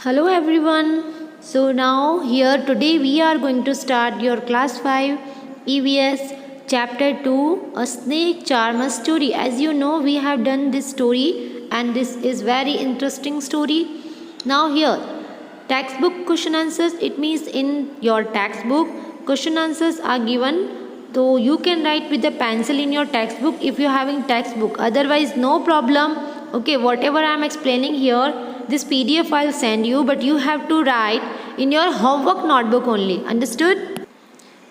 Hello everyone. So now here today we are going to start your class 5 EVS chapter 2 a snake charmer story. As you know we have done this story and this is very interesting story. Now here textbook question answers, it means in your textbook question answers are given, so you can write with the pencil in your textbook if you are having textbook, otherwise no problem. Okay, whatever I am explaining here, this PDF I'll send you, but you have to write in your homework notebook only. Understood?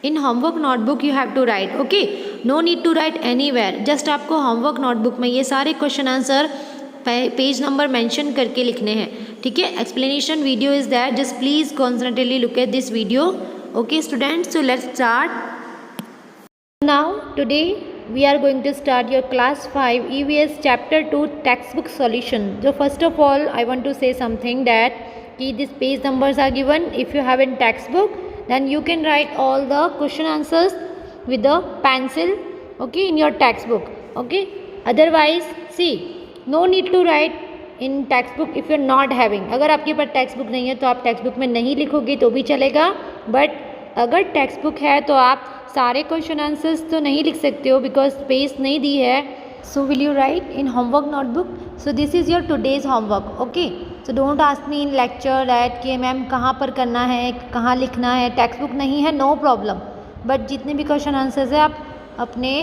In homework notebook you have to write. Okay, no need to write anywhere. Just आपको homework notebook में ये सारे question answer page number mention करके लिखने हैं. ठीक है, explanation video is there. Just please constantly look at this video. Okay students, so let's start. Now today we are going to start your class 5 EVS chapter 2 textbook solution. So first of all I want to say something that these page numbers are given. If you have in textbook then you can write all the question answers with the pencil, okay, in your textbook. Okay, otherwise see, no need to write in textbook if you are not having. अगर आपके पास textbook नहीं है तो आप textbook में नहीं लिखोगे तो भी चलेगा, but अगर textbook है तो आप सारे क्वेश्चन आंसर्स तो नहीं लिख सकते हो बिकॉज स्पेस नहीं दी है. So will you right in homework notebook. So this is your today's homework. Okay, so don't ask me in lecture that कि मैम कहाँ पर करना है, कहाँ लिखना है, टेक्स्ट बुक नहीं है, नो प्रॉब्लम. बट जितने भी क्वेश्चन आंसर्स है आप अपने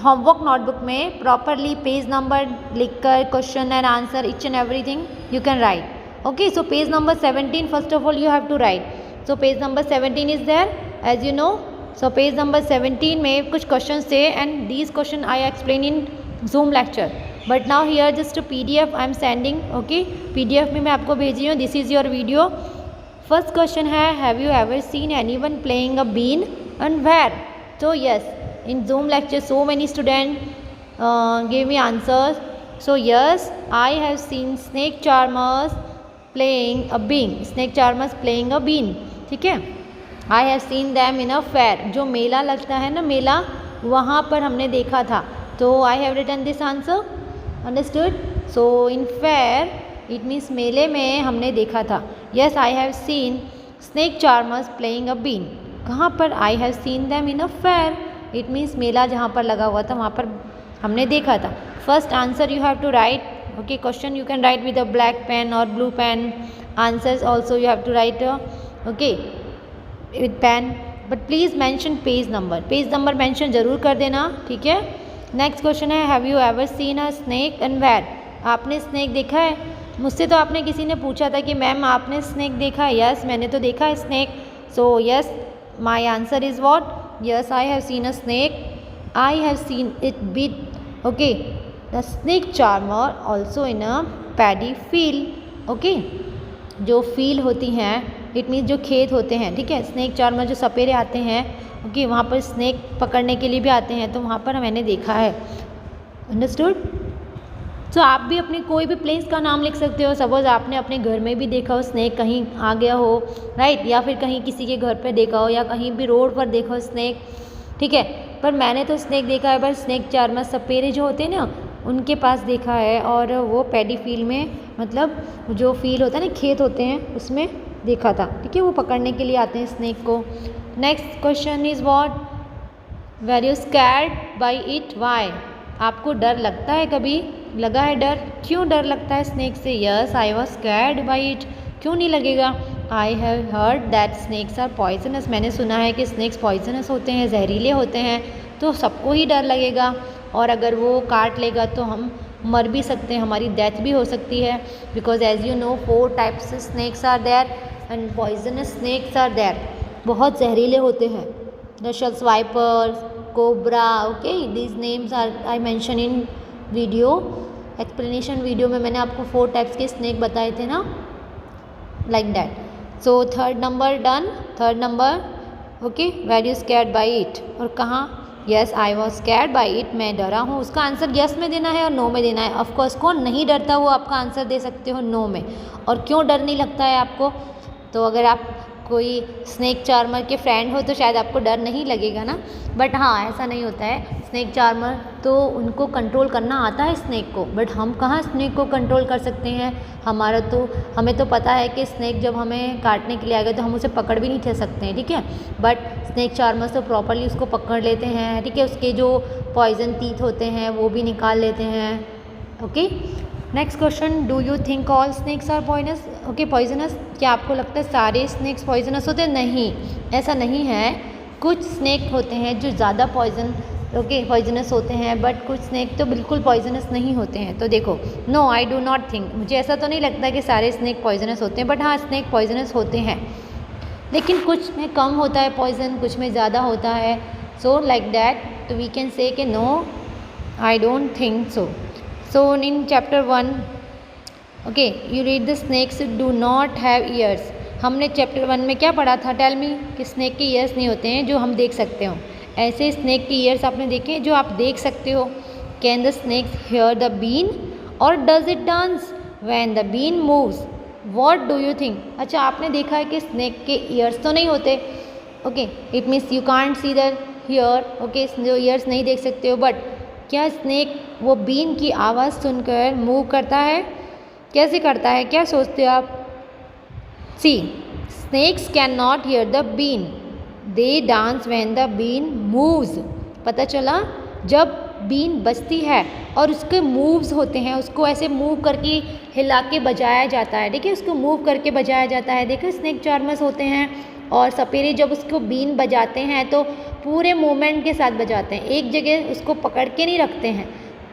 होमवर्क नोटबुक में प्रॉपरली पेज नंबर लिख कर question and answer each and everything you can write. Okay, so page number 17 first of all you have to write. So page number 17 is there as you know. So page number 17 में कुछ question थे and these question I explain in zoom lecture, but now here just PDF I am sending. Okay, PDF में मैं आपको भेजी हूँ. This is your video. First question है, have you ever seen anyone playing a been and where? So yes, in zoom lecture so many student give me answers. So yes, I have seen snake charmers playing a been. Snake charmers playing a been. ठीक है, I have seen them in a fair. जो मेला लगता है ना, मेला, वहाँ पर हमने देखा था. तो I have written this answer. Understood? So in fair it means मेले में हमने देखा था. Yes, I have seen snake charmers playing a been. कहाँ पर? I have seen them in a fair. It means मेला जहाँ पर लगा हुआ था वहाँ पर हमने देखा था. First answer you have to write. Okay, question you can write with a black pen और blue pen. Answers also you have to write okay with pen, but please mention page number. Page number mention ज़रूर कर देना. ठीक है. Next question है, have you ever seen a snake and where? आपने snake देखा है? मुझसे तो आपने किसी ने पूछा था कि मैम आपने स्नेक देखा है? यस, मैंने तो देखा है snake. So yes, my answer is what? Yes, I have seen a snake. I have seen it beat. Okay, the snake charmer also in a paddy field. Okay, जो field होती हैं, इट मीन्स जो खेत होते हैं. ठीक है, स्नेक चार्मर जो सपेरे आते हैं, ओके, वहाँ पर स्नेक पकड़ने के लिए भी आते हैं, तो वहाँ पर मैंने देखा है. अंडरस्टूड? तो आप भी अपनी कोई भी प्लेस का नाम लिख सकते हो. सपोज आपने अपने घर में भी देखा हो स्नेक, कहीं आ गया हो, राइट, या फिर कहीं किसी के घर पे देखा हो, या कहीं भी रोड पर देखा हो स्नेक. ठीक है, पर मैंने तो स्नेक देखा है, पर स्नेक चार्मर सपेरे जो होते हैं ना, उनके पास देखा है. और वो पैडी फील्ड में, मतलब जो फील्ड होता है ना, खेत होते हैं, उसमें देखा था. ठीक है, वो पकड़ने के लिए आते हैं स्नेक को. Next question is what? Were you scared by it? Why? आपको डर लगता है? कभी लगा है डर? क्यों डर लगता है स्नेक से? Yes, I was scared by it. क्यों नहीं लगेगा? I have heard that snakes are poisonous. मैंने सुना है कि स्नेक्स पॉइजनस होते हैं, जहरीले होते हैं, तो सबको ही डर लगेगा. और अगर वो काट लेगा तो हम मर भी सकते हैं, हमारी डेथ भी हो सकती है. Because as you know 4 types snakes are there and poisonous snakes are there. बहुत जहरीले होते हैं. Russell's vipers, cobra. Okay, these names are I mention in video, explanation video में मैंने आपको 4 टाइप्स के स्नेक बताए थे ना, like that. So third number done. Third number, okay, were you scared by it. और कहाँ? Yes, I was scared by it. मैं डरा हूँ. उसका आंसर यस में देना है और नो में देना है. ऑफकोर्स कौन नहीं डरता वो आपका आंसर दे सकते हो नो में. और क्यों डर नहीं लगता है आपको? तो अगर आप कोई स्नेक चार्मर के फ्रेंड हो तो शायद आपको डर नहीं लगेगा ना, बट हाँ ऐसा नहीं होता है। स्नेक चार्मर तो उनको कंट्रोल करना आता है स्नेक को, बट हम कहाँ स्नेक को कंट्रोल कर सकते हैं। हमें तो पता है कि स्नेक जब हमें काटने के लिए आएगा तो हम उसे पकड़ भी नहीं थे सकते हैं, ठीक है, बट स्नेक चार्मर से प्रॉपरली उसको पकड़ लेते हैं, ठीक है, उसके जो पॉइजन टीथ होते हैं वो भी निकाल लेते हैं। Okay, next question, do you think all snakes are poisonous? क्या आपको लगता है सारे स्नेक्स पॉइजनस होते हैं? नहीं, ऐसा नहीं है। कुछ स्नेक होते हैं जो ज़्यादा पॉइजनस होते हैं, बट कुछ स्नेक तो बिल्कुल पॉइजनस नहीं होते हैं। तो देखो, no I do not think, मुझे ऐसा तो नहीं लगता कि सारे स्नेक पॉइजनस होते हैं, बट हाँ स्नेक पॉइजनस होते हैं, लेकिन कुछ में कम होता है पॉइजन, कुछ में ज़्यादा होता है। सो लाइक दैट, तो वी कैन से कि no I don't think so. So in chapter 1, okay, you read the snakes do not have ears. हमने चैप्टर 1 में क्या पढ़ा था? टेल मी, कि स्नेक के ईयर्स नहीं होते हैं जो हम देख सकते हो। ऐसे स्नेक के ईयर्स आपने देखे जो आप देख सकते हो। Can the snakes hear the been और does it dance when the been moves? What do you think? अच्छा, आपने देखा है कि स्नेक के ईयर्स तो नहीं होते, okay, it means you can't see the here, okay, जो ईयर्स नहीं देख सकते हो, बट क्या स्नेक वो बीन की आवाज़ सुनकर मूव करता है? कैसे करता है, क्या सोचते हो आप? See, snakes can not hear the been, they dance when the been moves. पता चला, जब बीन बजती है और उसके मूव्स होते हैं, उसको ऐसे मूव करके हिला के बजाया जाता है, देखिए उसको मूव करके बजाया जाता है। देखिए स्नेक चार्मर्स होते हैं और सपेरे जब उसको बीन बजाते हैं तो पूरे मूवमेंट के साथ बजाते हैं, एक जगह उसको पकड़ के नहीं रखते हैं,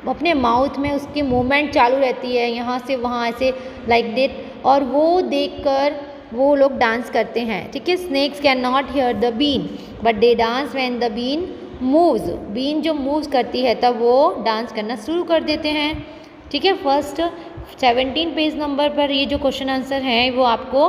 अपने माउथ में उसकी मूवमेंट चालू रहती है, यहाँ से वहाँ ऐसे लाइक दैट, और वो देखकर वो लोग डांस करते हैं, ठीक है। Snakes can not hear the been but they dance when the been moves. बीन जो मूव्स करती है तब वो डांस करना शुरू कर देते हैं, ठीक है। फर्स्ट 17 पेज नंबर पर ये जो क्वेश्चन आंसर हैं वो आपको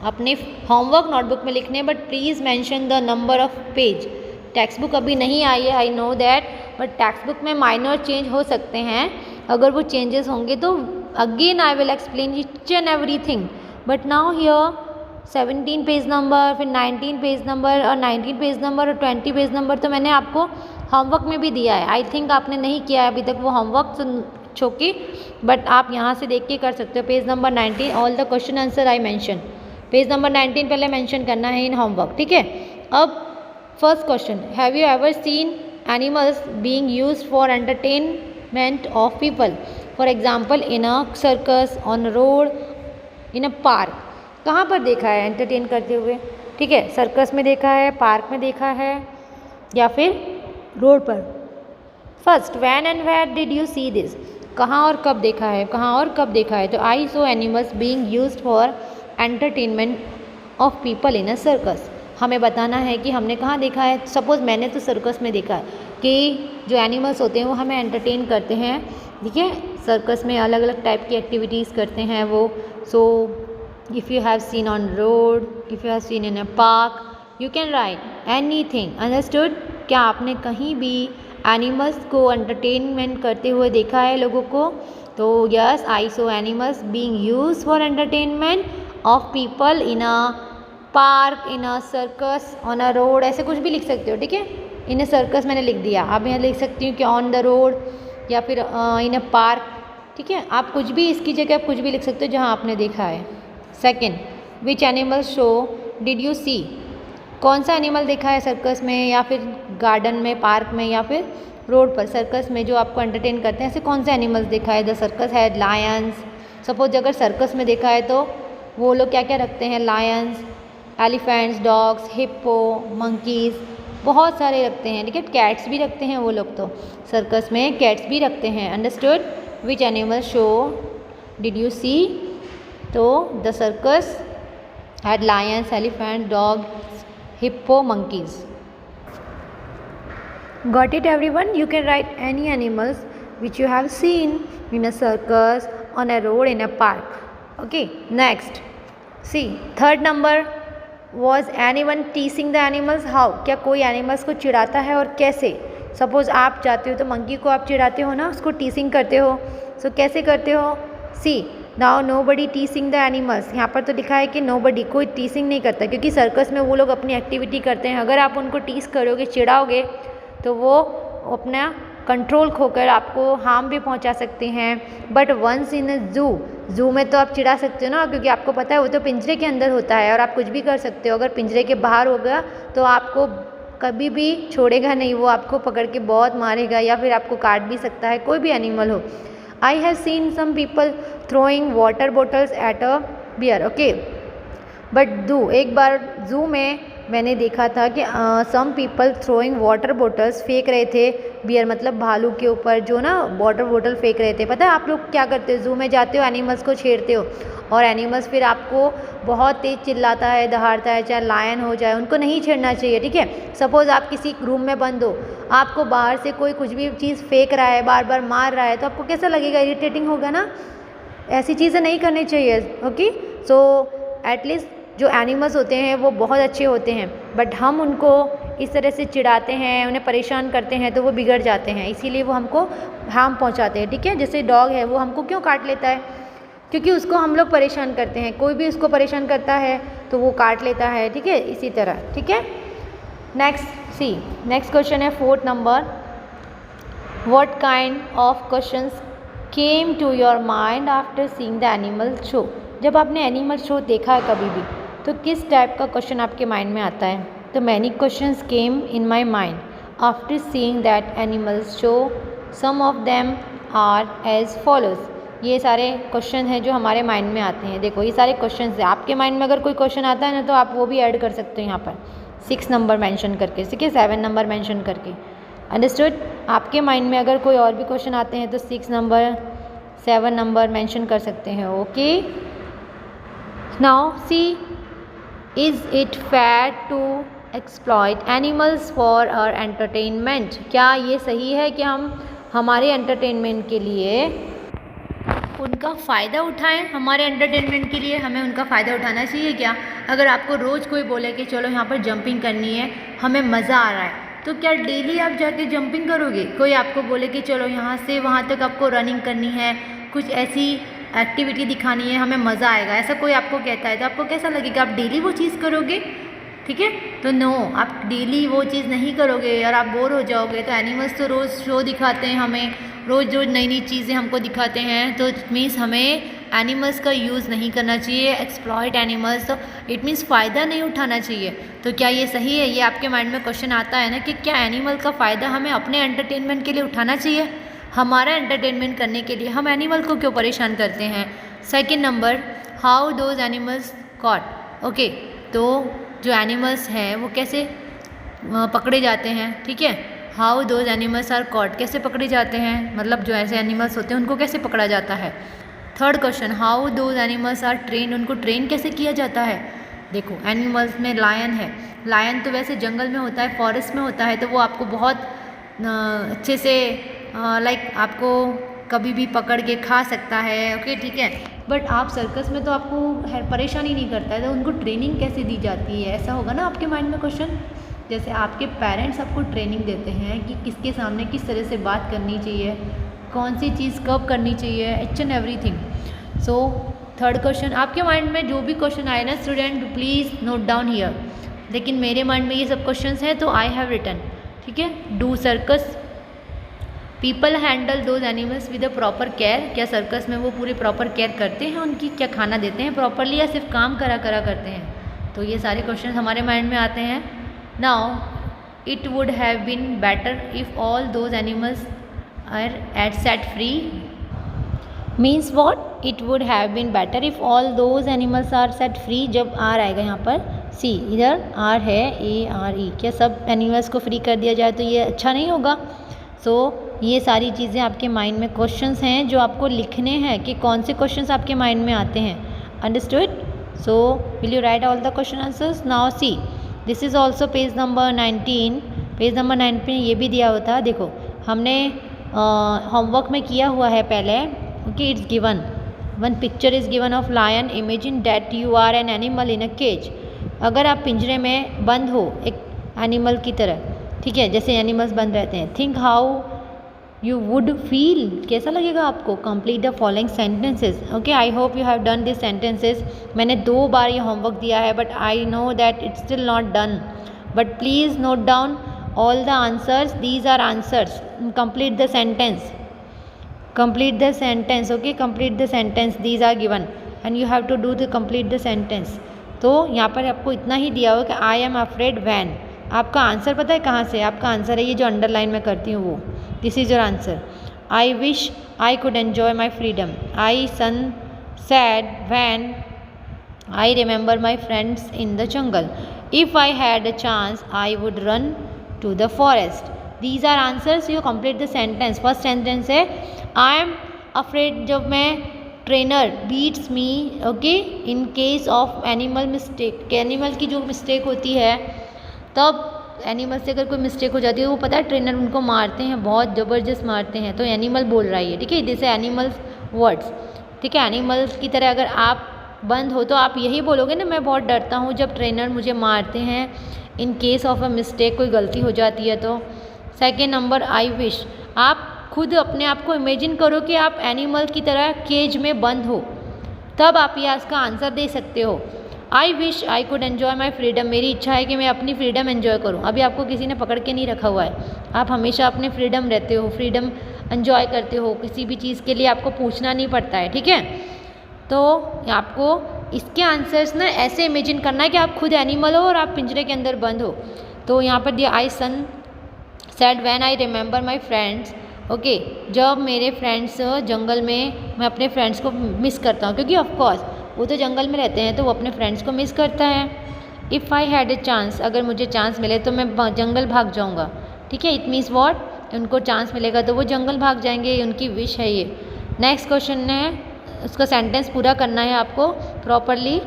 अपने होमवर्क नोटबुक में लिखने हैं, but please mention the number of page. Text book अभी नहीं आई है, I know that, but text book में माइनर चेंज हो सकते हैं। अगर वो चेंजेस होंगे तो again I will explain each and everything, but now here 17 page number, फिर 19 पेज नंबर और 19 पेज नंबर और 20 पेज नंबर तो मैंने आपको होमवर्क में भी दिया है। आई थिंक आपने नहीं किया है अभी तक वो होमवर्क छोके, बट आप यहाँ से देख के कर सकते हो। Page number 19 all the question answer I mention, page number 19 पहले मेंशन करना है इन होमवर्क, ठीक है। अब first question, have you ever scene animals being used for entertainment of people? For example in a circus, on road, in a park. कहाँ पर देखा है एंटरटेन करते हुए? ठीक है, सर्कस में देखा है, पार्क में देखा है, या फिर रोड पर। First, when and where did you see this? कहाँ और कब देखा है, कहाँ और कब देखा है? तो I saw animals being used for entertainment of people in a circus. हमें बताना है कि हमने कहाँ देखा है। सपोज़ मैंने तो सर्कस में देखा है कि जो एनिमल्स होते हैं वो हमें एंटरटेन करते हैं, ठीक है। सर्कस में अलग अलग टाइप की एक्टिविटीज़ करते हैं वो। So if you have seen on road, if you have seen in a park, you can right anything, understood? क्या आपने कहीं भी एनिमल्स को एंटरटेनमेंट करते हुए देखा है लोगों को? तो yes, I saw animals being used for entertainment of people in a park, in a circus, on a road, ऐसे कुछ भी लिख सकते हो, ठीक है। इन अ सर्कस मैंने लिख दिया, आप यहाँ लिख सकती हूँ कि ऑन द रोड या फिर इन अ पार्क, ठीक है। आप कुछ भी इसकी जगह आप कुछ भी लिख सकते हो जहाँ आपने देखा है। Second, which animal show did you see? कौन सा एनिमल देखा है सर्कस में या फिर गार्डन में, पार्क में या फिर रोड पर? सर्कस में जो आपको एंटरटेन करते हैं ऐसे कौन से एनिमल्स देखा है? द सर्कस है लायंस। सपोज अगर सर्कस में देखा है तो वो लोग क्या क्या रखते हैं? Lions, elephants, dogs, hippo, monkeys, बहुत सारे रखते हैं, ठीक है। कैट्स भी रखते हैं वो लोग, तो सर्कस में कैट्स भी रखते हैं, understood? Which animal show did you see? तो the circus had lions, elephant, dogs, hippo, monkeys. Got it everyone? You can write any animals which you have seen in a circus, on a road, in a park. Okay, next. See, third number, was anyone teasing the animals? How? क्या कोई animals को चिढ़ाता है और कैसे? Suppose आप जाते हो तो मंकी को आप चिढ़ाते हो ना, उसको टीसिंग करते हो। सो कैसे करते हो? See, now nobody teasing the animals, यहाँ पर तो लिखा है कि नो बडी, कोई टीसिंग नहीं करता, क्योंकि सर्कस में वो लोग अपनी एक्टिविटी करते हैं। अगर आप उनको टीस करोगे, चिढ़ाओगे, तो वो अपना कंट्रोल खोकर आपको हार्म भी पहुंचा सकते हैं। But once in a zoo में तो आप चिढ़ा सकते हो ना, क्योंकि आपको पता है वो तो पिंजरे के अंदर होता है और आप कुछ भी कर सकते हो। अगर पिंजरे के बाहर होगा तो आपको कभी भी छोड़ेगा नहीं, वो आपको पकड़ के बहुत मारेगा या फिर आपको काट भी सकता है, कोई भी एनिमल हो। I have seen some people throwing water bottles at a bear, okay, but एक बार ज़ू में मैंने देखा था कि some people throwing water bottles, फेंक रहे थे बियर मतलब भालू के ऊपर, जो ना वाटर बॉटल फेंक रहे थे। पता है आप लोग क्या करते हो, ज़ू में जाते हो, एनिमल्स को छेड़ते हो और एनिमल्स फिर आपको बहुत तेज़ चिल्लाता है, दहाड़ता है, चाहे लायन हो जाए, उनको नहीं छेड़ना चाहिए, ठीक है। सपोज़ आप किसी रूम में बंद हो, आपको बाहर से कोई कुछ भी चीज़ फेंक रहा है, बार बार मार रहा है, तो आपको कैसा लगेगा, इरिटेटिंग होगा ना। ऐसी चीज़ें नहीं करनी चाहिए, ओके। सो एटलीस्ट जो एनिमल्स होते हैं वो बहुत अच्छे होते हैं, बट हम उनको इस तरह से चिढ़ाते हैं, उन्हें परेशान करते हैं, तो वो बिगड़ जाते हैं, इसीलिए वो हमको हार्म पहुंचाते हैं, ठीक है। जैसे डॉग है, वो हमको क्यों काट लेता है, क्योंकि उसको हम लोग परेशान करते हैं। कोई भी उसको परेशान करता है तो वो काट लेता है, ठीक है, इसी तरह, ठीक है। नेक्स्ट क्वेश्चन है 4th number, what kind of questions came to your mind after seeing the animal show. जब आपने एनिमल शो देखा है कभी भी, तो किस टाइप का क्वेश्चन आपके माइंड में आता है। तो many questions came in my mind after seeing that animal show, some of them are as follows. ये सारे क्वेश्चन हैं जो हमारे माइंड में आते हैं। देखो ये सारे क्वेश्चन हैं, आपके माइंड में अगर कोई क्वेश्चन आता है ना, तो आप वो भी ऐड कर सकते हो यहाँ पर 6 नंबर मेंशन करके, ठीक है, 7 नंबर मेंशन करके, अंडरस्टूड। आपके माइंड में अगर कोई और भी क्वेश्चन आते हैं तो 6 नंबर 7 नंबर मेंशन कर सकते हैं, okay. Now see, is it fair to exploit animals for our entertainment. क्या ये सही है कि हम हमारे एंटरटेनमेंट के लिए उनका फ़ायदा उठाएं। हमारे एंटरटेनमेंट के लिए हमें उनका फ़ायदा उठाना चाहिए क्या। अगर आपको रोज़ कोई बोले कि चलो यहाँ पर जंपिंग करनी है, हमें मज़ा आ रहा है, तो क्या डेली आप जाके जंपिंग करोगे। कोई आपको बोले कि चलो यहाँ से वहाँ तक आपको रनिंग करनी है, कुछ ऐसी एक्टिविटी दिखानी है, हमें मज़ा आएगा, ऐसा कोई आपको कहता है, तो आपको कैसा लगेगा, आप डेली वो चीज़ करोगे, ठीक है। तो नो, आप डेली वो चीज़ नहीं करोगे और आप बोर हो जाओगे। तो एनिमल्स तो रोज़ शो दिखाते हैं हमें, रोज़ जो नई नई चीज़ें हमको दिखाते हैं, तो इट मीन्स हमें एनिमल्स का यूज़ नहीं करना चाहिए, एक्सप्लॉइट एनिमल्स, तो इट मीन्स फ़ायदा नहीं उठाना चाहिए। तो क्या ये सही है। ये आपके माइंड में क्वेश्चन आता है ना कि क्या एनिमल का फ़ायदा हमें अपने एंटरटेनमेंट के लिए उठाना चाहिए। हमारा एंटरटेनमेंट करने के लिए हम एनिमल को क्यों परेशान करते हैं। 2nd number, how those animals caught, okay. तो जो एनिमल्स हैं वो कैसे पकड़े जाते हैं, ठीक है। How those animals are caught, कैसे पकड़े जाते हैं, मतलब जो ऐसे एनिमल्स होते हैं उनको कैसे पकड़ा जाता है। 3rd question, how those animals are train, उनको ट्रेन कैसे किया जाता है। देखो एनिमल्स में लायन है, लायन तो वैसे जंगल में होता है, फॉरेस्ट में होता है, तो वो आपको बहुत अच्छे से लाइक आपको कभी भी पकड़ के खा सकता है, ओके, ठीक है। बट आप सर्कस में तो आपको परेशानी नहीं करता है, तो उनको ट्रेनिंग कैसे दी जाती है, ऐसा होगा ना आपके माइंड में क्वेश्चन। जैसे आपके पेरेंट्स आपको ट्रेनिंग देते हैं कि किसके सामने किस तरह से बात करनी चाहिए, कौन सी चीज़ कब करनी चाहिए, each and everything. So 3rd question, आपके माइंड में जो भी क्वेश्चन आए ना student, please note down here. लेकिन मेरे माइंड में ये सब क्वेश्चंस हैं तो आई हैव रिटन, ठीक है। Do circus people handle those animals with a proper care, क्या सर्कस में वो पूरे प्रॉपर केयर करते हैं उनकी, क्या खाना देते हैं प्रॉपरली या सिर्फ काम करा करते हैं। तो ये सारे क्वेश्चन हमारे माइंड में आते हैं। Now it would have been better if all those animals are at set free, means what, it would have been better if all those animals are set free. जब आर आएगा यहाँ पर, सी इधर आर है, ARE, क्या सब एनिमल्स को फ्री कर दिया जाए तो ये अच्छा नहीं होगा। सो ये सारी चीज़ें आपके माइंड में क्वेश्चंस हैं जो आपको लिखने हैं कि कौन से क्वेश्चंस आपके माइंड में आते हैं, understood. So will you write all the question answers. Now see, this is also page number 19। Page number 19 ये भी दिया हुआ था, देखो हमने होमवर्क में किया हुआ है पहले, okay. It's given, one picture is given of lion, imagine that you are an animal in a cage. अगर आप पिंजरे में बंद हो एक एनिमल की तरह, ठीक है, जैसे एनिमल्स बंद रहते हैं, think how you would feel, कैसा लगेगा आपको? Complete the following sentences. Okay, I hope you have done this sentences. मैंने 2 बार ये होमवर्क दिया है, but I know that it's still not done, but please note down all the answers. These are answers. Complete the sentence. Complete the sentence. Okay, complete the sentence. These are given and you have to do the complete the sentence. तो यहाँ पर आपको इतना ही दिया हो कि I am afraid when. आपका answer पता है कहाँ से? आपका आंसर है ये जो अंडरलाइन में करती हूँ वो. This is your answer. I wish I could enjoy my freedom. I said when I remember my friends in the jungle. If I had a chance, I would run to the forest. These are answers. You complete the sentence. First sentence है I am afraid जब मैं trainer beats me, okay, in case of animal mistake. Animal की जो mistake होती है तब animal से अगर कोई मिस्टेक हो जाती है वो पता है ट्रेनर उनको मारते हैं, बहुत ज़बरदस्त मारते हैं, तो एनिमल बोल रहा है, ठीक है, दिस है एनिमल्स वर्ड्स, ठीक है। एनिमल्स की तरह अगर आप बंद हो तो आप यही बोलोगे ना, मैं बहुत डरता हूँ जब ट्रेनर मुझे मारते हैं, in case of a mistake, कोई गलती हो जाती है तो। सेकेंड नंबर आई विश, आप खुद अपने आप को इमेजिन करो कि आप एनिमल की तरह केज में बंद हो, तब आप ये इसका आंसर दे सकते हो। I wish I could enjoy my freedom, मेरी इच्छा है कि मैं अपनी फ्रीडम एन्जॉय करूँ। अभी आपको किसी ने पकड़ के नहीं रखा हुआ है, आप हमेशा अपने फ्रीडम रहते हो, फ्रीडम एन्जॉय करते हो, किसी भी चीज़ के लिए आपको पूछना नहीं पड़ता है, ठीक है। तो आपको इसके आंसर्स ना ऐसे इमेजिन करना है कि आप खुद एनिमल हो और आप पिंजरे के अंदर बंद हो। तो यहाँ पर दिया I son said when I remember my friends, okay, जब मेरे फ्रेंड्स जंगल में, मैं अपने फ्रेंड्स को मिस करता हूँ, क्योंकि ऑफकोर्स वो तो जंगल में रहते हैं तो वो अपने फ्रेंड्स को मिस करता है। If I had a chance, अगर मुझे चांस मिले तो मैं जंगल भाग जाऊँगा, ठीक है। इट मीन्स वॉट, उनको चांस मिलेगा तो वो जंगल भाग जाएंगे, ये उनकी विश है ये। नेक्स्ट क्वेश्चन है, उसका सेंटेंस पूरा करना है आपको properly.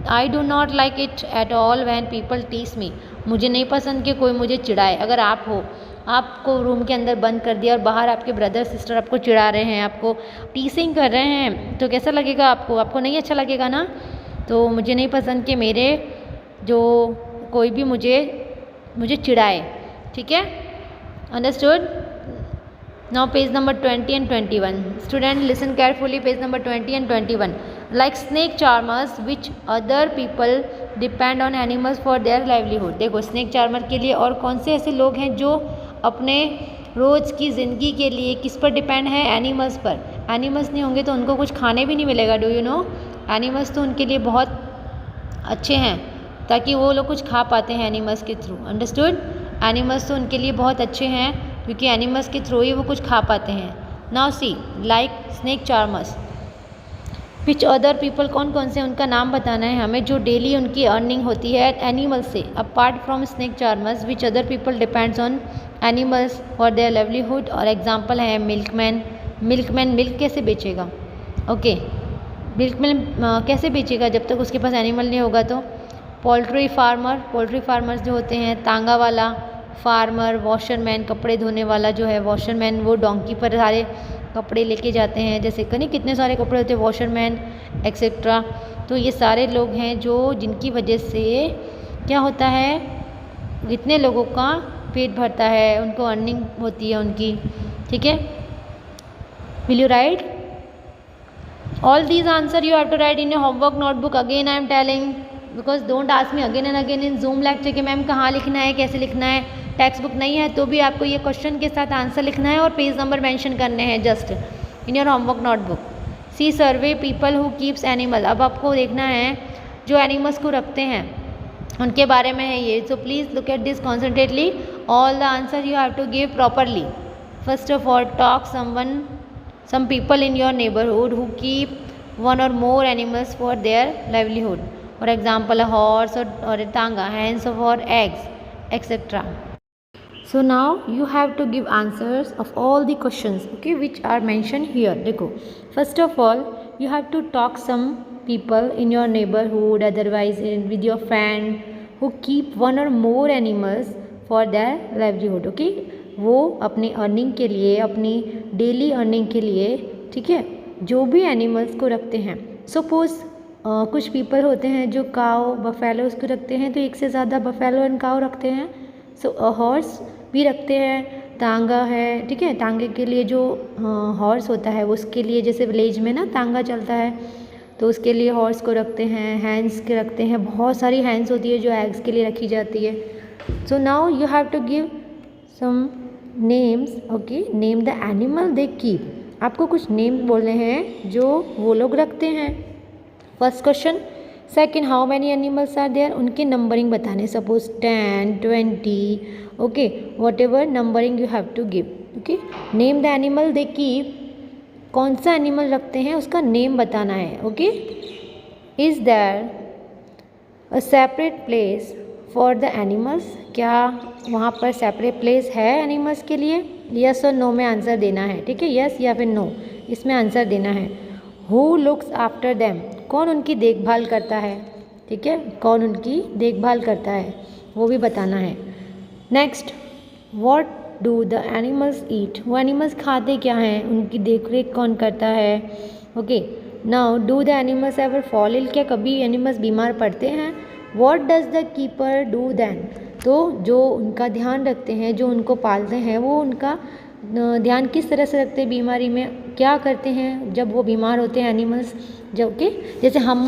I do not like it at all when people टीस मी, मुझे नहीं पसंद कि कोई मुझे चिढ़ाए। अगर आप हो, आपको रूम के अंदर बंद कर दिया और बाहर आपके ब्रदर सिस्टर आपको चिढ़ा रहे हैं, आपको टीसिंग कर रहे हैं, तो कैसा लगेगा आपको? आपको नहीं अच्छा लगेगा ना। तो मुझे नहीं पसंद कि मेरे जो कोई भी मुझे चिढ़ाए, ठीक है, understood. Now page number 20 and 21. Student listen carefully, page number 20 and 21. Like snake charmers, which other people depend on animals for their livelihood. देखो snake charmer के लिए और कौन से ऐसे लोग हैं जो अपने रोज़ की ज़िंदगी के लिए किस पर डिपेंड है? एनिमल्स पर। एनिमल्स नहीं होंगे तो उनको कुछ खाने भी नहीं मिलेगा। Do you know? एनिमल्स तो उनके लिए बहुत अच्छे हैं ताकि वो लोग कुछ खा पाते हैं एनिमल्स के थ्रू। अंडरस्टूड? एनिमल्स तो उनके लिए बहुत अच्छे हैं क्योंकि एनिमल्स के थ्रू ही वो कुछ खा पाते हैं। Now see, like snake charmers, which other people, कौन कौन से उनका नाम बताना है हमें जो डेली उनकी अर्निंग होती है एनिमल्स से। Apart from snake charmers, which other people depends on animals for their livelihood. और एग्जाम्पल है मिल्कमैन। मिल्कमैन मिल्क कैसे बेचेगा? ओके, मिल्कमैन कैसे बेचेगा जब तक उसके पास एनिमल नहीं होगा? तो पोल्ट्री फार्मर, पोल्ट्री फार्मर्स जो होते हैं, तांगा वाला फार्मर, वॉशरमैन, कपड़े धोने वाला जो है वॉशरमैन, वो डोंकी पर सारे कपड़े लेके जाते हैं, जैसे कहीं कितने सारे कपड़े होते हैं, वॉशरमैन एक्सेट्रा। तो ये सारे लोग हैं जो जिनकी वजह से क्या होता है, कितने लोगों का पेट भरता है, उनको अर्निंग होती है उनकी, ठीक है। Will you write all these answer? You have to write in your homework notebook. Again I am telling, because don't ask me again and again in zoom lecture कि मैम कहाँ लिखना है, कैसे लिखना है। टेक्स्ट बुक नहीं है तो भी आपको ये क्वेश्चन के साथ आंसर लिखना है और पेज नंबर मेंशन करने हैं just in your homework notebook. See survey people who keeps animal, अब आपको देखना है जो एनिमल्स को रखते हैं उनके बारे में है ये। So please look at this concentratedly, all the answer you have to give properly. First of all, talk some people in your neighborhood who keep one or more animals for their livelihood. For example, a horse or a tanga, hens or eggs, etc. So now you have to give answers of all the questions, okay, which are mentioned here. देखो, first of all you have to talk some people in your neighborhood, otherwise with your friend who keep one or more animals for their livelihood, okay. वो अपनी earning के लिए, अपनी daily earning के लिए, ठीक है, जो भी एनिमल्स को रखते हैं। सपोज कुछ पीपल होते हैं जो काव बफेलोज को रखते हैं, तो एक से ज़्यादा बफेलो एंड काव रखते हैं। सो हॉर्स भी रखते हैं, तांगा है, ठीक है। तांगे के लिए जो हॉर्स होता है उसके लिए, जैसे विलेज में ना तांगा चलता है तो उसके लिए हॉर्स को रखते हैं, हैंड्स के रखते हैं, बहुत सारी हैंड्स होती है जो एग्स के लिए रखी जाती है। So now you have to give some names, okay. Name the animal they keep. आपको कुछ नेम बोलने हैं जो वो लोग रखते हैं। First question. Second, how many animals are there, उनकी नंबरिंग बताने, suppose 10, 20, okay, whatever numbering you have to give, okay. Name the animal they keep, कौन सा एनिमल रखते हैं उसका नेम बताना है, okay. Is there a separate place for the animals, क्या वहाँ पर सेपरेट प्लेस है एनिमल्स के लिए। यस और नो में आंसर देना है, ठीक है। यस या फिर नो इसमें आंसर देना है। हु लुक्स आफ्टर देम, कौन उनकी देखभाल करता है, ठीक है, कौन उनकी देखभाल करता है वो भी बताना है। Next, what do the animals eat, वो एनिमल्स खाते क्या हैं, उनकी देखरेख कौन करता है, okay. Now, do the animals ever fall ill, क्या कभी एनिमल्स बीमार पड़ते हैं। What does the keeper do then, तो जो उनका ध्यान रखते हैं, जो उनको पालते हैं, वो उनका ध्यान किस तरह से रखते हैं बीमारी में, क्या करते हैं जब वो बीमार होते हैं एनिमल्स। जब कि जैसे हम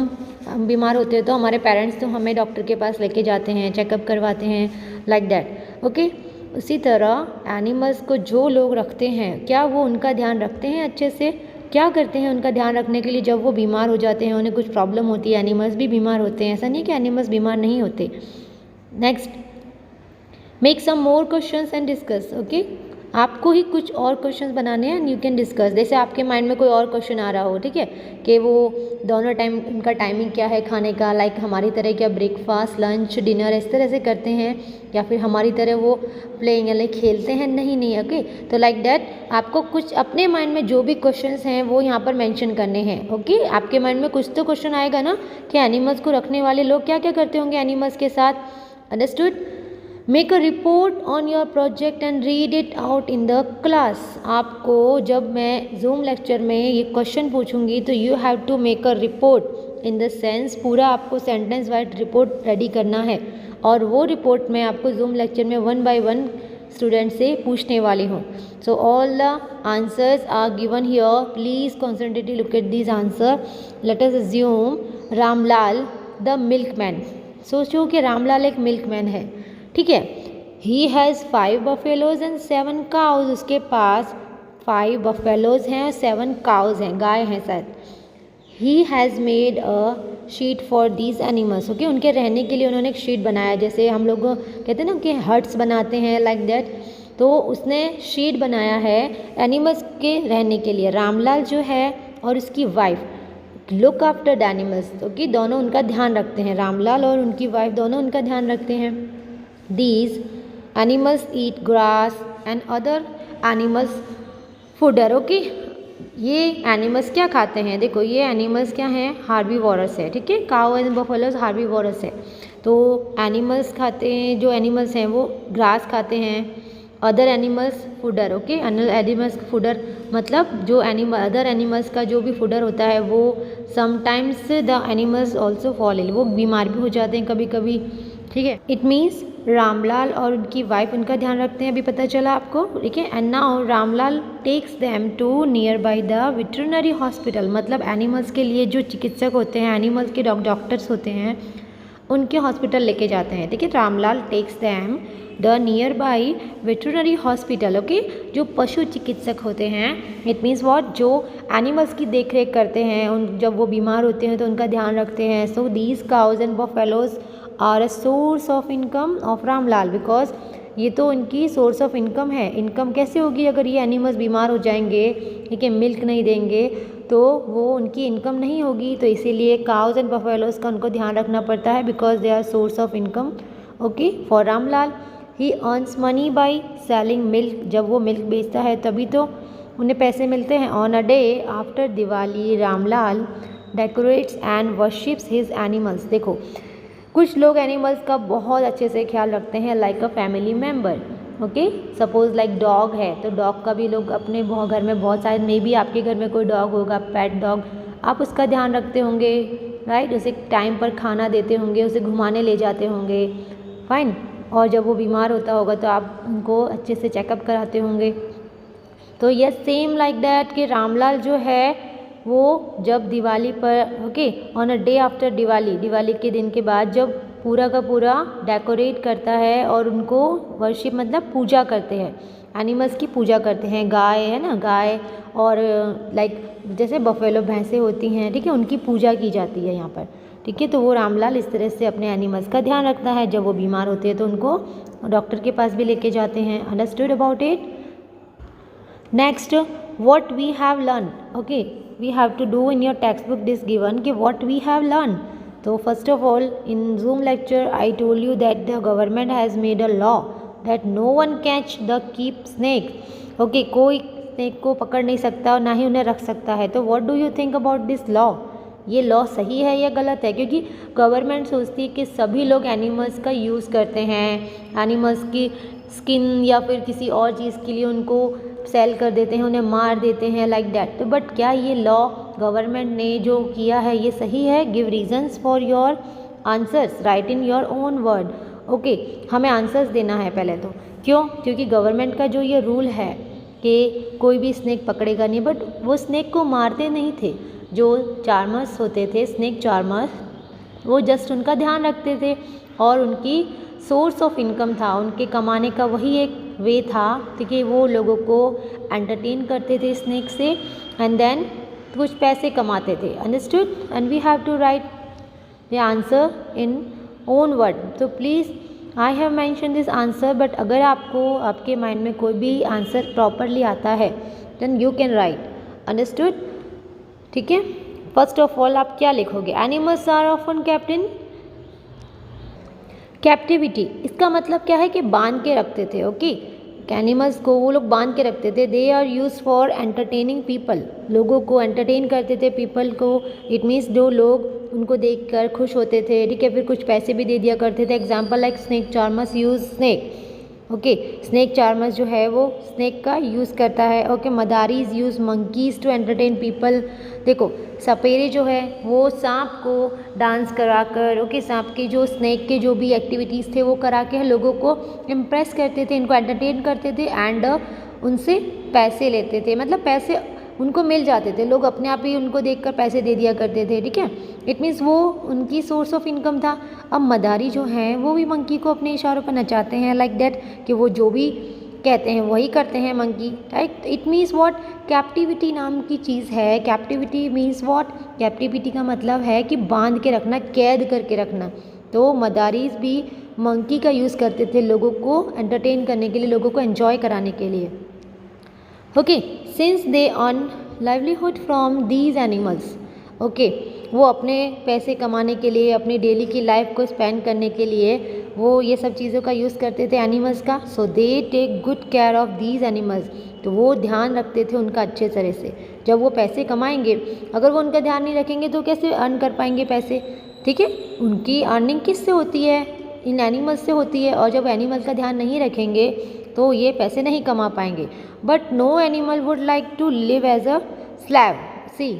बीमार होते हैं तो हमारे पेरेंट्स तो हमें डॉक्टर के पास लेके जाते हैं, चेकअप करवाते हैं, लाइक दैट, ओके। उसी तरह एनिमल्स को जो लोग रखते हैं, क्या वो उनका ध्यान रखते हैं अच्छे से, क्या करते हैं उनका ध्यान रखने के लिए। जब वो बीमार हो जाते हैं, उन्हें कुछ प्रॉब्लम होती है, एनिमल्स भी बीमार होते हैं, ऐसा नहीं कि एनिमल्स बीमार नहीं होते। Next, make some more questions and discuss, okay. आपको ही कुछ और क्वेश्चंस बनाने हैं एंड यू कैन डिस्कस। जैसे आपके माइंड में कोई और क्वेश्चन आ रहा हो, ठीक है, कि वो दोनों टाइम उनका टाइमिंग क्या है खाने का, लाइक हमारी तरह क्या ब्रेकफास्ट, लंच, डिनर इस तरह से करते हैं, या फिर हमारी तरह वो प्लेइंग यानी खेलते हैं, नहीं, ओके। तो लाइक दैट आपको कुछ अपने माइंड में जो भी क्वेश्चंस हैं वो यहाँ पर मेंशन करने हैं, ओके। आपके माइंड में कुछ तो क्वेश्चन आएगा ना कि एनिमल्स को रखने वाले लोग क्या क्या करते होंगे एनिमल्स के साथ, understood. Make a report on your project and read it out in the class. आपको जब मैं जूम लेक्चर में ये क्वेश्चन पूछूंगी तो you have to make a report in the sense, पूरा आपको सेंटेंस वाइज रिपोर्ट रेडी करना है, और वो रिपोर्ट मैं आपको जूम लेक्चर में 1 by 1 स्टूडेंट से पूछने वाली हूँ। So all the answers are given here, please concentratedly look at this answer. Let us assume Ramlal the milkman. सोचो कि रामलाल एक मिल्कमैन है, ठीक है। He has 5 buffaloes and 7 cows, उसके पास 5 बफेलोज हैं और 7 काउज हैं, गाय हैं शायद। He has made a sheet for these animals, okay. उनके रहने के लिए उन्होंने एक शीट बनाया, जैसे हम लोग कहते हैं ना कि हट्स बनाते हैं, लाइक दैट। तो उसने शीट बनाया है एनिमल्स के रहने के लिए। रामलाल जो है और उसकी wife look after the animals, okay, दोनों उनका ध्यान रखते हैं, रामलाल और उनकी वाइफ दोनों उनका ध्यान रखते हैं। These animals eat grass and other animals fodder, okay। ये एनिमल्स क्या खाते हैं, देखो ये एनिमल्स क्या हैं, हार्बीवोरस है, ठीक है। काउ एंड बफेलोज हार्बीवोरस है, तो एनिमल्स खाते हैं, जो एनिमल्स हैं वो ग्रास खाते हैं। Other animals fodder, okay. Animals fodder मतलब जो अदर एनिमल्स का जो भी फूडर होता है वो sometimes the animals also fall ill, वो बीमार भी हो जाते हैं कभी कभी, ठीक है। इट मीन्स रामलाल और उनकी वाइफ उनका ध्यान रखते हैं, अभी पता चला आपको, ठीक है। And now Ramlal takes them to nearby the veterinary hospital, मतलब एनिमल्स के लिए जो चिकित्सक होते हैं, एनिमल्स के डॉक्टर्स होते हैं, उनके हॉस्पिटल लेके जाते हैं, ठीक है। Ramlal takes them the nearby veterinary hospital, okay, जो पशु चिकित्सक होते हैं। इट मीन्स वॉट, जो एनिमल्स की देख रेख करते हैं, उन जब वो बीमार होते हैं तो उनका ध्यान रखते हैं। So these cows and buffaloes are a source of income of Ramlal, because ये तो उनकी सोर्स ऑफ इनकम है। इनकम कैसे होगी अगर ये एनिमल्स बीमार हो जाएंगे, ठीक है, मिल्क नहीं देंगे तो वो उनकी इनकम नहीं होगी। तो इसीलिए काउज एंड बफेलोज का उनको ध्यान रखना पड़ता है, because they are source of income, okay, for Ramlal. He earns money by selling milk, जब वो मिल्क बेचता है तभी तो उन्हें पैसे मिलते हैं। On a day after Diwali Ramlal decorates and worships his animals. देखो कुछ लोग एनिमल्स का बहुत अच्छे से ख्याल रखते हैं, like a family member, okay. Suppose like dog है तो डॉग का भी लोग अपने घर में बहुत सारे, मे बी आपके घर में कोई डॉग होगा, पेट डॉग, आप उसका ध्यान रखते होंगे, राइट। उसे टाइम पर खाना देते होंगे, उसे घुमाने ले जाते होंगे, फाइन। और जब वो बीमार होता होगा तो आप उनको अच्छे से चेकअप कराते होंगे। तो यस सेम लाइक दैट कि रामलाल जो है वो जब दिवाली पर okay on a day after Diwali के दिन के बाद जब पूरा का पूरा डेकोरेट करता है और उनको वर्शिप मतलब पूजा करते हैं, एनिमल्स की पूजा करते हैं, गाय है ना, गाय और लाइक जैसे बफेलो भैंसें होती हैं, ठीक है, उनकी पूजा की जाती है यहाँ पर, ठीक है। तो वो रामलाल इस तरह से अपने एनिमल्स का ध्यान रखता है। जब वो बीमार होते हैं तो उनको डॉक्टर के पास भी लेके जाते हैं। Understood about it? Next, what we have learned, okay, we have to do in your textbook this given कि what we have learned. So first of all in Zoom lecture I told you that the government has made a law that no one catch the keep snake, okay, कोई snake को पकड़ नहीं सकता और ना ही उन्हें रख सकता है। तो what do you think about this law? ये लॉ सही है या गलत है? क्योंकि गवर्नमेंट सोचती है कि सभी लोग एनिमल्स का यूज़ करते हैं, एनिमल्स की स्किन या फिर किसी और चीज़ के लिए उनको सेल कर देते हैं, उन्हें मार देते हैं लाइक दैट। तो बट क्या ये लॉ गवर्नमेंट ने जो किया है ये सही है? Give reasons for your answers, right in your own word. Okay, हमें आंसर्स देना है पहले तो। क्यों? क्योंकि गवर्नमेंट का जो ये रूल है कि कोई भी स्नेक पकड़ेगा नहीं, बट वो स्नेक को मारते नहीं थे। जो चार्मर्स होते थे, स्नेक चार्मर्स, वो जस्ट उनका ध्यान रखते थे और उनकी सोर्स ऑफ इनकम था, उनके कमाने का वही एक वे था, ठीक है। वो लोगों को एंटरटेन करते थे स्नेक से एंड देन कुछ पैसे कमाते थे। Understood? And we have to write the answer in own word. तो please I have mention this answer, but अगर आपको आपके माइंड में कोई भी आंसर प्रॉपरली आता है then you can write. Understood? ठीक है। फर्स्ट ऑफ ऑल आप क्या लिखोगे? Animals are often kept in captivity. इसका मतलब क्या है कि बांध के रखते थे। ओके, एनिमल्स को वो लोग बांध के रखते थे। They are use for entertaining people, लोगों को एंटरटेन करते थे, पीपल को। इट मीन्स जो लोग उनको देखकर खुश होते थे, ठीक है, फिर कुछ पैसे भी दे दिया करते थे। Example like snake charmers use snake. Okay, snake charmers जो है वो स्नेक का यूज़ करता है। Okay, madaris use monkeys to entertain people. देखो सपेरे जो है वो सांप को डांस करा कर, ओके, सांप के जो स्नेक के जो भी एक्टिविटीज़ थे वो करा के लोगों को इम्प्रेस करते थे, इनको एंटरटेन करते थे एंड उनसे पैसे लेते थे। मतलब पैसे उनको मिल जाते थे, लोग अपने आप ही उनको देखकर पैसे दे दिया करते थे, ठीक है। इट मीन्स वो उनकी सोर्स ऑफ इनकम था। अब मदारी जो हैं वो भी मंकी को अपने इशारों पर नचाते हैं लाइक दैट कि वो जो भी कहते हैं वही करते हैं monkey, right. It means what? Captivity नाम की चीज़ है। Captivity means what? कैप्टिविटी का मतलब है कि बांध के रखना, कैद करके रखना। तो मदारीज भी मंकी का यूज़ करते थे लोगों को एंटरटेन करने के लिए, लोगों को एंजॉय कराने के लिए। Okay, since they earn livelihood from these animals, okay, वो अपने पैसे कमाने के लिए, अपनी डेली की लाइफ को स्पेंड करने के लिए वो ये सब चीज़ों का यूज़ करते थे एनिमल्स का। So they take good care of these animals. तो वो ध्यान रखते थे उनका अच्छे तरह से। जब वो पैसे कमाएंगे, अगर वो उनका ध्यान नहीं रखेंगे तो कैसे अर्न कर पाएंगे पैसे, ठीक है। उनकी अर्निंग किससे होती है? इन एनिमल्स से होती है। और जब एनिमल का ध्यान नहीं रखेंगे तो ये पैसे नहीं कमा पाएंगे। But no animal would like to live as a slave. See,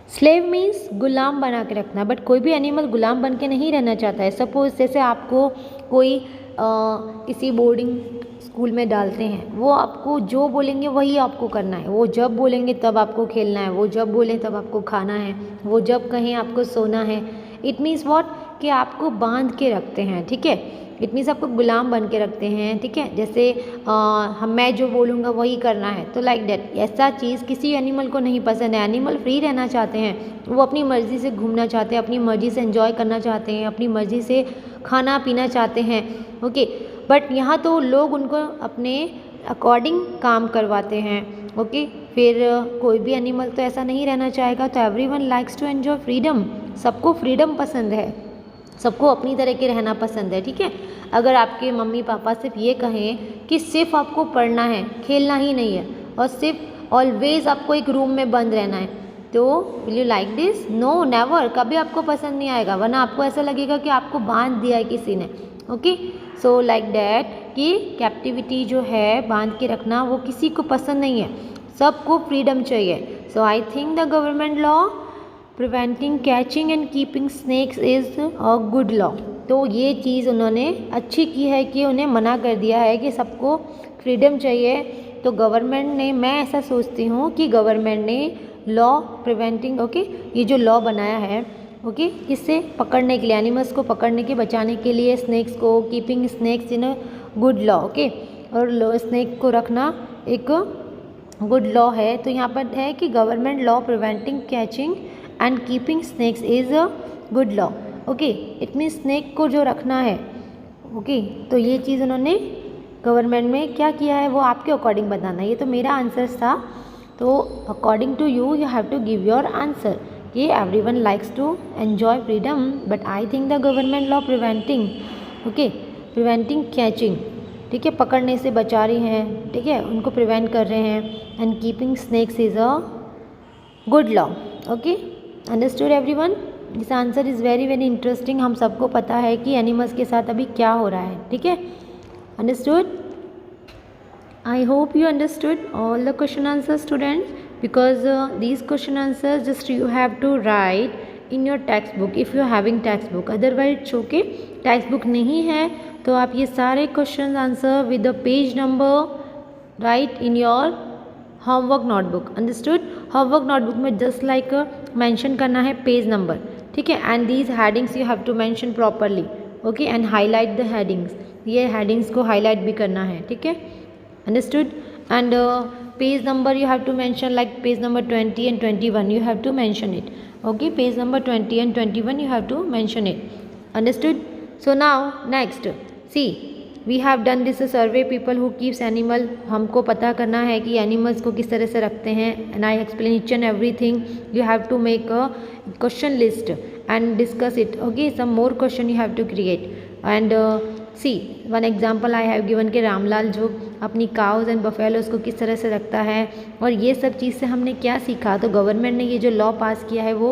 slave means गुलाम बना के रखना, बट कोई भी एनिमल गुलाम बन के नहीं रहना चाहता है। सपोज जैसे आपको कोई किसी बोर्डिंग स्कूल में डालते हैं, वो आपको जो बोलेंगे वही आपको करना है। वो जब बोलेंगे तब आपको खेलना है, वो जब बोलें तब आपको खाना है, वो जब कहें आपको सोना है। It means what? कि आपको बांध के रखते हैं, ठीक है। इट मीन्स आपको गुलाम बन के रखते हैं, ठीक है। जैसे मैं जो बोलूँगा वही करना है, तो लाइक दैट। ऐसा चीज़ किसी एनिमल को नहीं पसंद है। एनिमल फ्री रहना चाहते हैं, वो अपनी मर्ज़ी से घूमना चाहते हैं, अपनी मर्ज़ी से एंजॉय करना चाहते हैं, अपनी मर्ज़ी से खाना पीना चाहते हैं। ओके, बट यहाँ तो लोग उनको अपने अकॉर्डिंग काम करवाते हैं। ओके, फिर कोई भी एनिमल तो ऐसा नहीं रहना चाहेगा। तो everyone likes to enjoy freedom. सबको फ्रीडम पसंद है, सबको अपनी तरह के रहना पसंद है, ठीक है। अगर आपके मम्मी पापा सिर्फ ये कहें कि सिर्फ आपको पढ़ना है, खेलना ही नहीं है, और सिर्फ ऑलवेज आपको एक रूम में बंद रहना है, तो will you like this? No, never. कभी आपको पसंद नहीं आएगा, वरना आपको ऐसा लगेगा कि आपको बांध दिया है किसी ने। ओके, सो लाइक दैट कि कैप्टिविटी जो है, बांध के रखना, वो किसी को पसंद नहीं है, सबको फ्रीडम चाहिए। So I think the government law preventing catching and keeping snakes is a good law. तो तो ये चीज़ उन्होंने अच्छी की है कि उन्हें मना कर दिया है कि सबको फ्रीडम चाहिए। तो गवर्नमेंट ने, मैं ऐसा सोचती हूँ कि गवर्नमेंट ने लॉ प्रिवेंटिंग, ओके, ये जो लॉ बनाया है, ओके, किससे पकड़ने के लिए, एनिमल्स को पकड़ने के बचाने के लिए, स्नैक्स को, कीपिंग स्नैक्स इन अ गुड लॉ, ओके, और स्नैक को रखना एक गुड लॉ है। तो यहाँ पर है कि government law preventing catching and keeping snakes is a good law, okay, it means snake को जो रखना है, ओके, तो ये चीज़ उन्होंने गवर्नमेंट में क्या किया है वो आपके अकॉर्डिंग बताना है। ये तो मेरा आंसर था, तो according to you you have to give your answer कि everyone likes to enjoy freedom but I think the government law preventing, okay, preventing catching, ठीक है, पकड़ने से बचा रही हैं, ठीक है, उनको प्रिवेंट कर रहे हैं, and keeping snakes is a good law, okay, understood everyone. This answer is very very interesting. हम सबको पता है कि एनिमल्स के साथ अभी क्या हो रहा है, ठीक है, understood? I hope you understood all the question answers, students, because these question answers just you have to write in your textbook if you are having textbook, otherwise it's okay। textbook नहीं है तो आप ये सारे question answer with the page number write in your homework notebook, understood? homework notebook में just like mention करना है page number, ठीक है, and these headings you have to mention properly, okay, and highlight the headings, ये headings को highlight भी करना है, ठीक है, understood. And page number you have to mention like page number 20 and 21 you have to mention it, okay, page number 20 and 21 you have to mention it, understood. So now next see we have done this survey people who keeps animal, हमको पता करना है कि animals को किस तरह से रखते हैं, and I explain each and everything. You have to make a question list and discuss it, okay, some more question you have to create and see one example I have given के रामलाल जो अपनी cause and buffaloes को किस तरह से रखता है, और ये सब चीज़ से हमने क्या सीखा। तो गवर्नमेंट ने ये जो लॉ पास किया है वो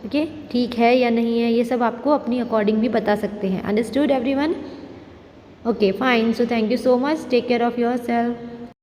ओके ठीक है या नहीं है, ये सब आपको अपनी अकॉर्डिंग भी बता सकते हैं, understood everyone, okay fine. So thank you so much, take care of your self.